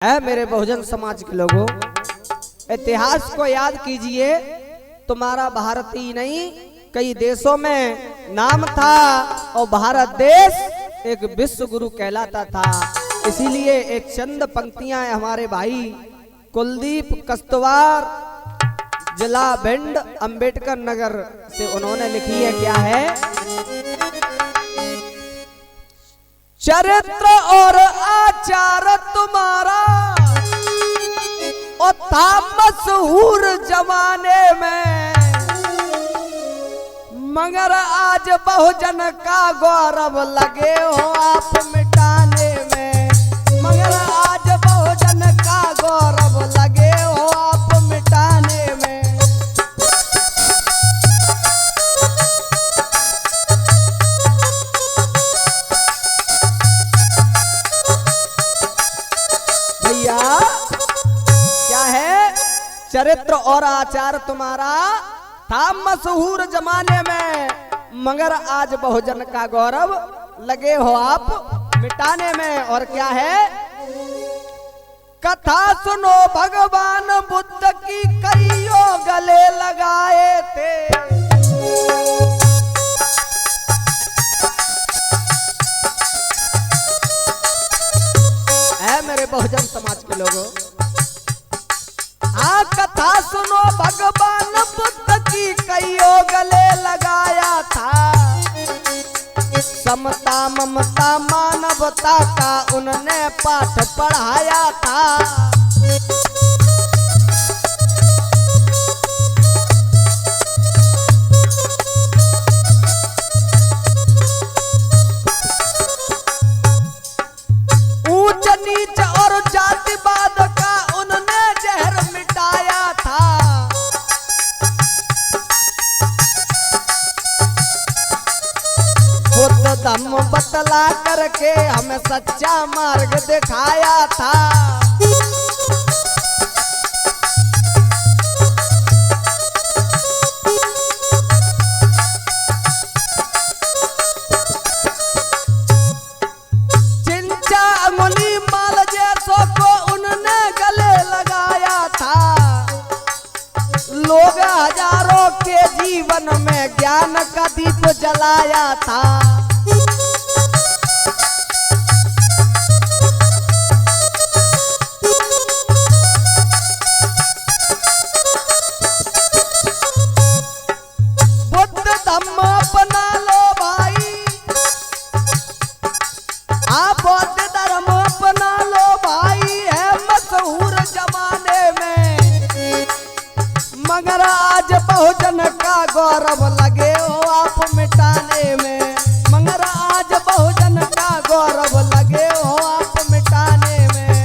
ऐ मेरे बहुजन समाज के लोगों, इतिहास को याद कीजिए। तुम्हारा भारत ही नहीं कई देशों में नाम था और भारत देश एक विश्व गुरु कहलाता था। इसीलिए एक चंद पंक्तियां हमारे भाई कुलदीप कस्तवार जिला भिंड अंबेडकर नगर से उन्होंने लिखी है। क्या है? चरित्र और आचार तुम्हारा और था मशहूर जमाने में, मगर आज बहुजन का गौरव लगे हो आप मिटाने में। मगर आज बहुजन का गौरव लगे हो आप मिटाने में। भैया क्या है? चरित्र और आचार तुम्हारा था मशहूर जमाने में, मगर आज बहुजन का गौरव लगे हो आप मिटाने में। और क्या है? कथा सुनो भगवान बुद्ध की कईयों गले लगाए थे। ऐ मेरे बहुजन समाज के लोगों, कथा सुनो भगवान बुद्ध की कईयों गले लगाया था। समता ममता मानवता का उन्होंने पाठ पढ़ाया था। ऊंच नीच और जातिवाद का उन्होंने जहर मिटाया था। बुद्ध धम्म बतला करके हमें सच्चा मार्ग दिखाया था। चिंचा अंगुली माल जैसों को उन्होंने गले लगाया था। लोग हजारों के जीवन में ज्ञान का दीप जलाया था। बुद्ध धम्म अपना लो भाई, आप बौद्ध धर्म अपना लो भाई, है मशहूर जमाने में। मगर आज बहुजन का गौरव लगे हो आप मिटाने में। मगर आज बहुजन का गौरव लगे हो आप मिटाने में।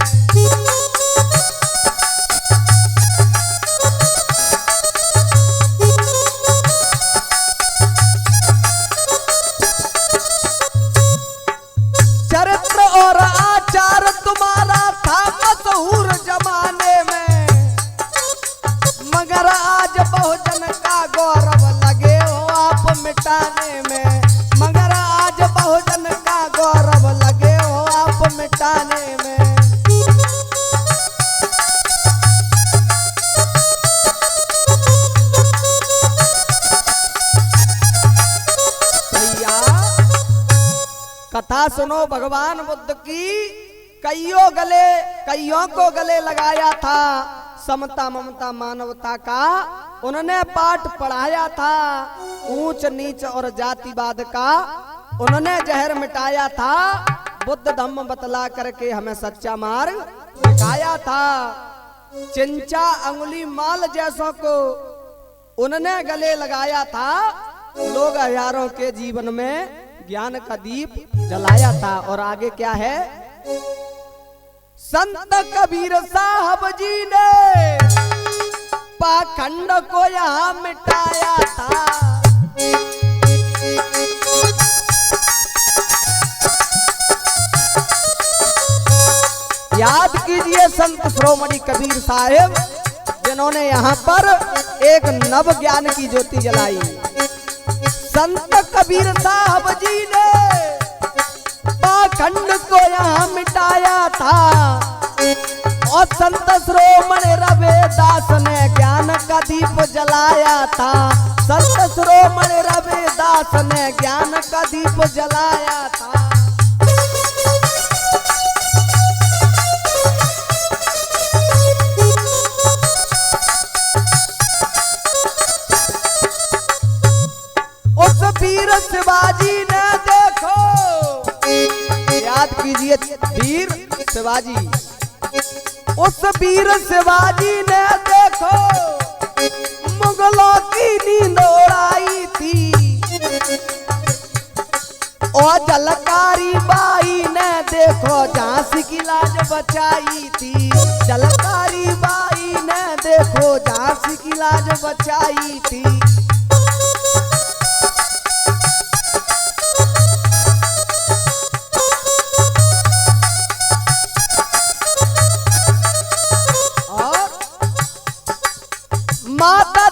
चरित्र और आचार तुम्हारा था मशहूर जमाने में, मगर आज बहुजन का गौरव लगे हो आप मिटाने में। मगर आज बहुजन का गौरव लगे हो आप मिटाने में। भैया कथा सुनो भगवान बुद्ध की कईयों को गले लगाया था। समता ममता मानवता का उन्होंने पाठ पढ़ाया था। ऊंच नीच और जातिवाद का उन्होंने जहर मिटाया था। बुद्ध धम्म बतला करके हमें सच्चा मार्ग दिखाया था। चिंचा अंगुली माल जैसों को उन्होंने गले लगाया था। लोग हजारों के जीवन में ज्ञान का दीप जलाया था। और आगे क्या है? संत कबीर साहब जी ने पाखंड को यहाँ मिटाया था। याद कीजिए संत श्रोमणी कबीर साहब, जिन्होंने यहाँ पर एक नव ज्ञान की ज्योति जलाई। संत कबीर साहब जी ने पाखंड को यहाँ मिटाया था। और संत श्रोमण रविदास ने ज्ञान का दीप जलाया था। संत श्रोमण रविदास ने ज्ञान का दीप जलाया था। उस वीर शिवाजी ने देखो, याद कीजिए वीर शिवाजी, उस वीर शिवाजी ने देखो मुगलों की नींद उड़ाई थी। और जलकारी बाई ने देखो झांसी की लाज बचाई थी। जलकारी बाई ने देखो झांसी की लाज बचाई थी। माता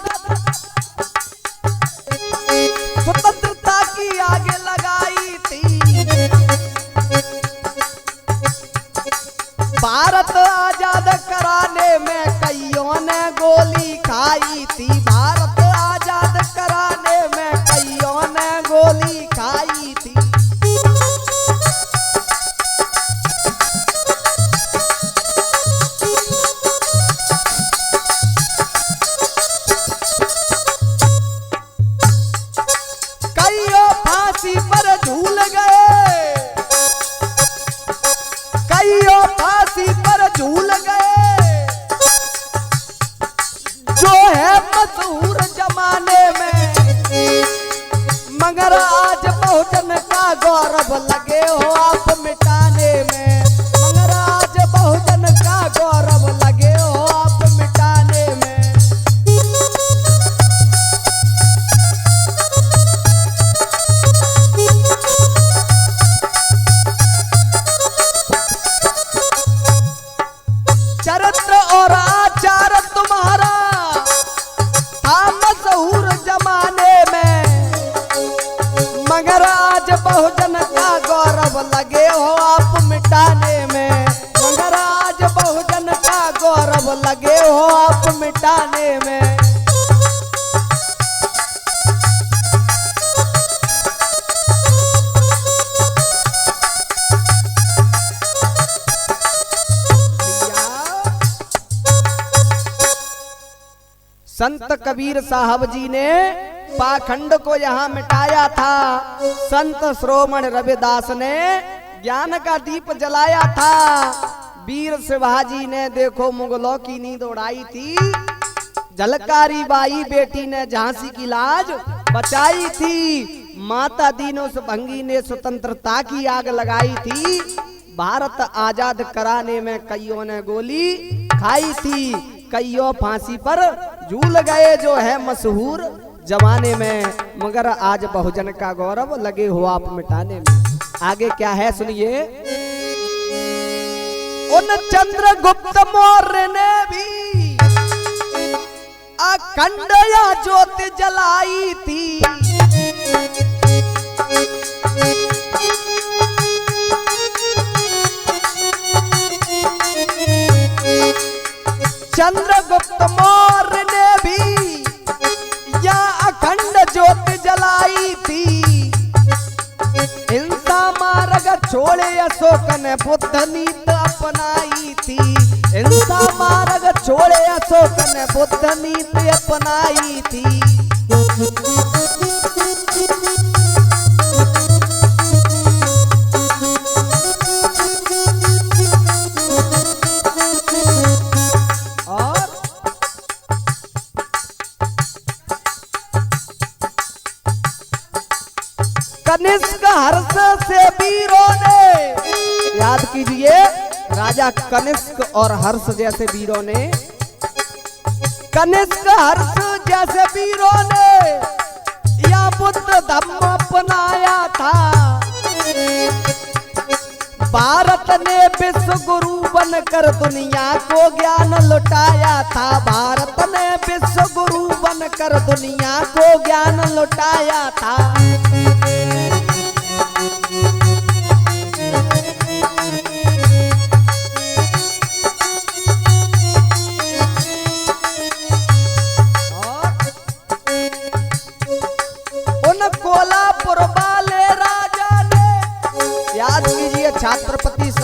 स्वतंत्रता की आगे लगाई थी। भारत आजाद कराने में कईयों ने गोली खाई थी। भारत आजाद कराने में कईयों ने गोली खाई थी। फांसी पर झूल गए, कईयों फांसी पर झूल गए। जो है मशहूर जमाने में, मगर आज बहुजन का गौरव लगे हो आप मिटाने में। मगर आज बहुजन का गौरव लगे हो आप मिटाने में। चरित्र और आचार तुम्हारा था मशहूर जमाने में, मगर आज बहुजन का गौरव लगे हो आप मिटाने में। मगर आज बहुजन का गौरव लगे हो आप मिटाने में। संत कबीर साहब जी ने पाखंड को यहाँ मिटाया था। संत श्रोमण रविदास ने ज्ञान का दीप जलाया था। वीर शिवाजी ने देखो मुगलों की नींद उड़ाई थी। झलकारी बाई बेटी ने झांसी की लाज बचाई थी। माता दीनोस भंगी ने स्वतंत्रता की आग लगाई थी। भारत आजाद कराने में कईयों ने गोली खाई थी। कईयों फांसी पर झूल गए जो है मशहूर जमाने में, मगर आज बहुजन का गौरव लगे हो आप मिटाने में। आगे क्या है सुनिए। उन चंद्रगुप्त मौर्य ने भी अखंड या ज्योति जलाई थी। चंद्रगुप्त मौर्य ने भी या अखंड ज्योति जलाई थी। हिंसा मार्ग छोड़े अशोक ने बुद्ध नीति अपनाई थी। हिंसा मार्ग छोड़े अशोक ने बुद्ध नीति अपनाई थी। कनिष्क हर्ष से वीरों ने, याद कीजिए राजा कनिष्क और हर्ष जैसे वीरों ने, कनिष्क हर्ष जैसे वीरों ने या बुद्ध धम्म अपनाया था। भारत ने विश्व गुरु बनकर दुनिया को ज्ञान लुटाया था। भारत ने विश्व गुरु बनकर दुनिया को ज्ञान लुटाया था।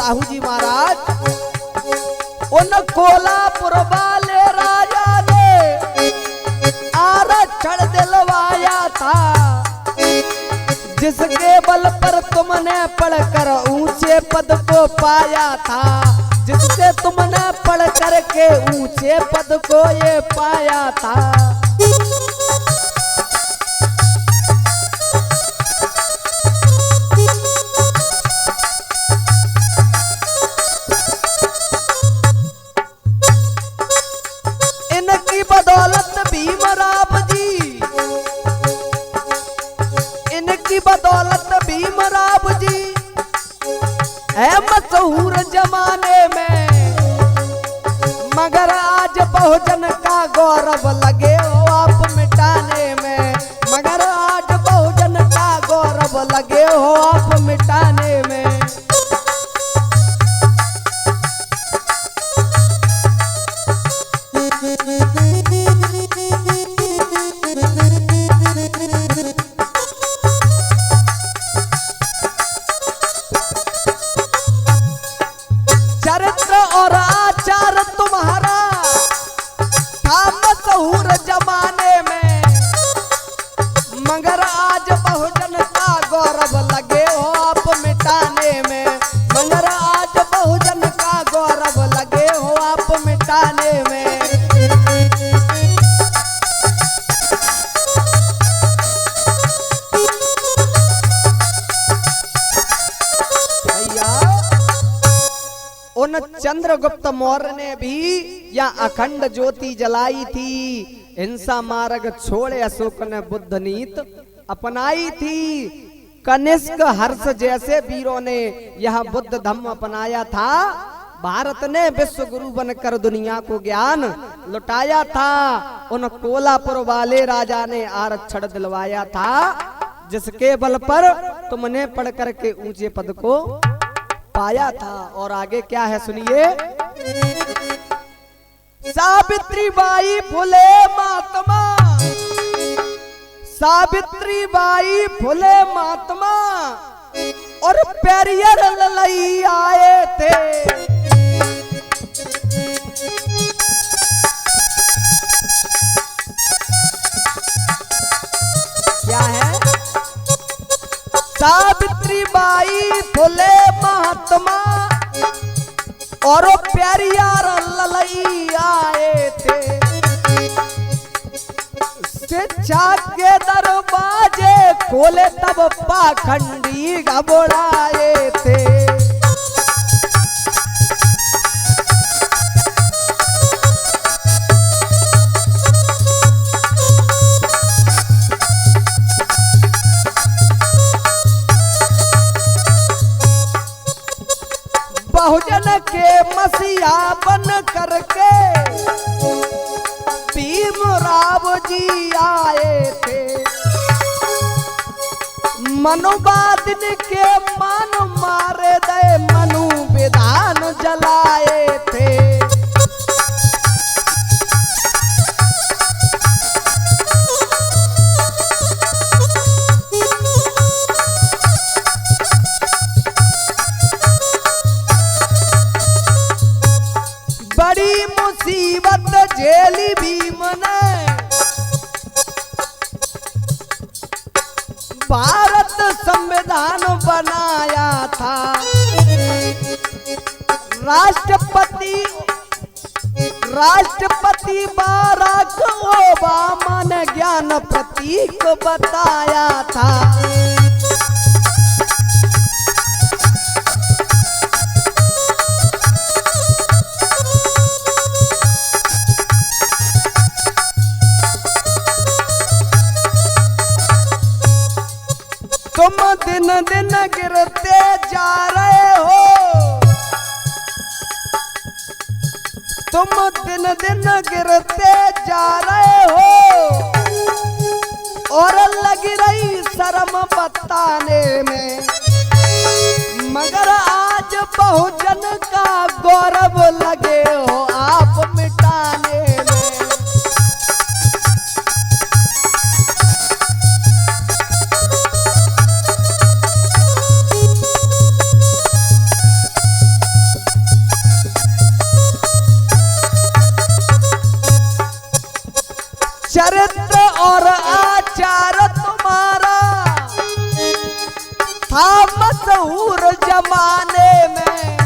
साहू जी महाराज उन कोल्हापुर वाले राजा ने आरक्षण दिलवाया था, जिसके बल पर तुमने पढ़कर ऊंचे पद को पाया था, जिससे तुमने पढ़ कर के ऊंचे पद को ये पाया था। इनकी बदौलत भीमराव जी, इनकी बदौलत भीमराव जी है मशहूर जमाने में, मगर आज बहुजन का गौरव लगे हो आप मिटाने में, मगर आज बहुजन का गौरव लगे हो आप मिटाने में। चरित्र और आचार तुम्हारा था मशहूर जमाने में, मगर आज बहुजन का गौरव लगे हो आप मिटाने में, मगर आज बहुजन का गौरव लगे हो आप मिटाने में। उन चंद्रगुप्त मौर्य ने भी या अखंड ज्योति जलाई थी, हिंसा मार्ग छोड़े अशोक ने बुद्ध नीत अपनाई थी, कनिष्क हर्ष जैसे वीरों ने यह बुद्ध धम्म अपनाया था, भारत ने विश्व गुरु बनकर दुनिया को ज्ञान लुटाया था। उन कोल्हापुर वाले राजा ने आरक्षण दिलवाया था, जिसके बल पर तुमने पढ़ कर के ऊंचे पद को पाया था। और आगे क्या है सुनिए। सावित्रीबाई फुले महात्मा, सावित्रीबाई फुले महात्मा और पेरियर ललई आए थे। क्या है? सावित्रीबाई फुले महात्मा और पेरियार ललई आए थे, शिक्षा के दरवाजे खोले तब पाखंडी घबराए थे। बहुजन के मसीहा बन करके भीमराव जी आए थे, मनुवादिन के मन मारे दे मनु विधान जलाए थे। बड़ी मुसीबत झेली भीम ने, भारत संविधान बनाया था, राष्ट्रपति बाराक ओबामा ने ज्ञान प्रतीक बताया था। तुम दिन दिन गिरते जा रहे हो, तुम दिन दिन गिरते जा रहे हो, और लग रही शर्म बताने में, मगर आज बहुजन का गौरव लगे हो आप मिटाने में। चरित्र और आचार तुम्हारा था मशहूर जमाने में,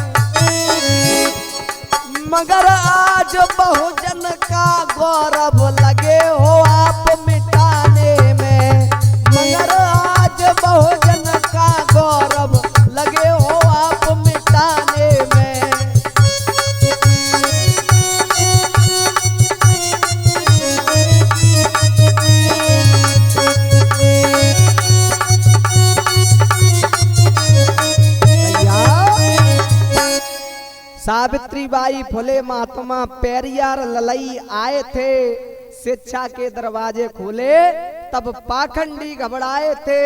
मगर आज बहुजन का गौरव लगे हो आप मिटाने में, मगर आज बहुजन का गौरव लगे हो आप मिटाने में। सावित्रीबाई फुले महात्मा पेरियार ललई आए थे, शिक्षा के दरवाजे खोले तब पाखंडी घबराए थे,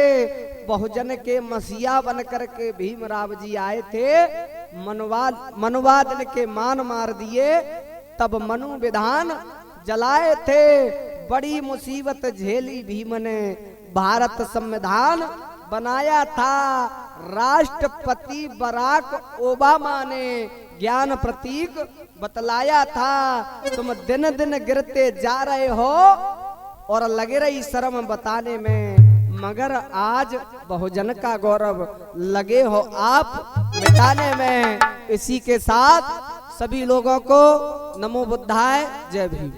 बहुजन के मसीहा बनकर के भीमराव जी आए थे, मनुवाद के मान मार दिए तब मनु विधान जलाए थे, बड़ी मुसीबत झेली भीम ने भारत संविधान बनाया था, राष्ट्रपति बराक ओबामा ने ज्ञान प्रतीक बतलाया था, तुम दिन दिन गिरते जा रहे हो और लगे रही शर्म बताने में, मगर आज बहुजन का गौरव लगे हो आप मिटाने में। इसी के साथ सभी लोगों को नमो बुद्धाय, जय भीम।